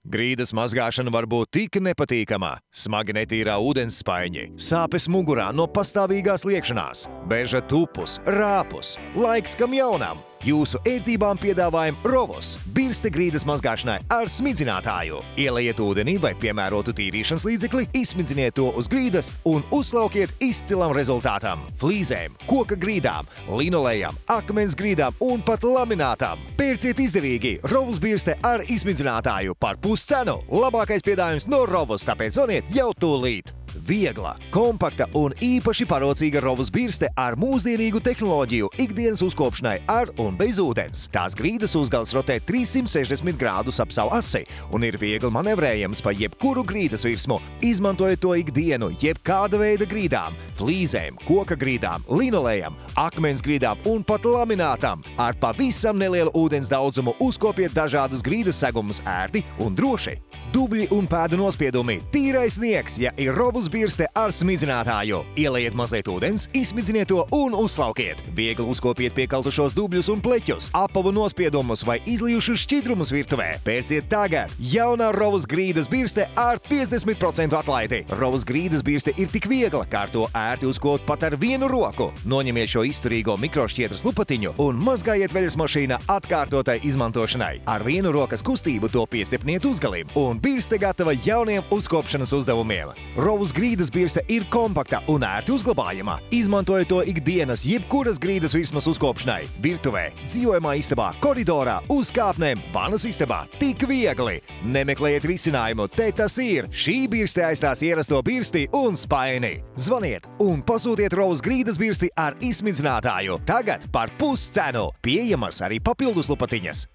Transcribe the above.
Grīdas mazgāšana var būt tik nepatīkama. Smagi netīrā ūdens spaiņi, sāpes mugurā no pastāvīgās liekšanās, beža tupus, rāpus, laiks kam jaunam. Jūsu ērtībām piedāvājam Rovos birste grīdas mazgāšanai ar smidzinātāju. Ielejiet ūdenī vai piemērotu tīrīšanas līdzekli, izsmidziniet to uz grīdas un uzslaukiet izcilam rezultātam. Flīzēm, koka grīdām, linolejam, akmens grīdām un pat laminātam. Pērciet izdevīgi Rovos birste ar izsmidzinātāju par puscenu. Labākais piedāvājums no Rovos, tāpēc zvaniet jau tūlīt. Viegla, kompakta un īpaši parocīga Rovos birste ar mūsdienīgu tehnoloģiju ikdienas uzkopšanai ar un bez ūdens. Tās grīdas uzgals rotē 360 grādus ap savu asi un ir viegli manevrējams pa jebkuru grīdas virsmu. Izmantojiet to ikdienu jebkāda veida grīdām, flīzēm, koka grīdām, linolejam, akmens grīdām un pat laminātam. Ar pavisam nelielu ūdens daudzumu uzkopiet dažādus grīdas segumus ērti un droši. Dubļi un pēdu nospiedumi, tīrais sniegs, ja ir Rovos birste ar smidzinātāju. Ielejiet mazliet ūdens, izsmidziniet to un uzslaukiet. Viegli uzkopiet piekaltušos dubļus un pleķus, apavu nospiedumus vai izlijušus šķidrumus virtuvē. Pērciet tagad jaunā Rovos grīdas birste ar 50% atlaidi. Rovos grīdas birste ir tik viegla, kā ar to ērti uzkot pat ar vienu roku. Noņemiet šo izturīgo mikrošķiedras lupatiņu un mazgājiet veļas mašīnā atkārtotai izmantošanai. Ar vienu rokas kustību to piestipriniet uzgalim un birste gatava jauniem uzkopšanas uzdevumiem. Rovos grīdas birste ir kompakta un ērti uzglabājama. Izmantojiet to ikdienas jebkuras grīdas virsmas uzkopšanai. Virtuvē, dzīvojamā istabā, koridorā, uz kāpnēm, vanas istabā. Tik viegli! Nemeklējiet risinājumu, te tas ir! Šī birste aizstās ierasto birsti un spaini. Zvaniet un pasūtiet Rovos grīdas birsti ar izsmidzinātāju. Tagad par puscenu. Pieejamas arī papildus lupatiņas.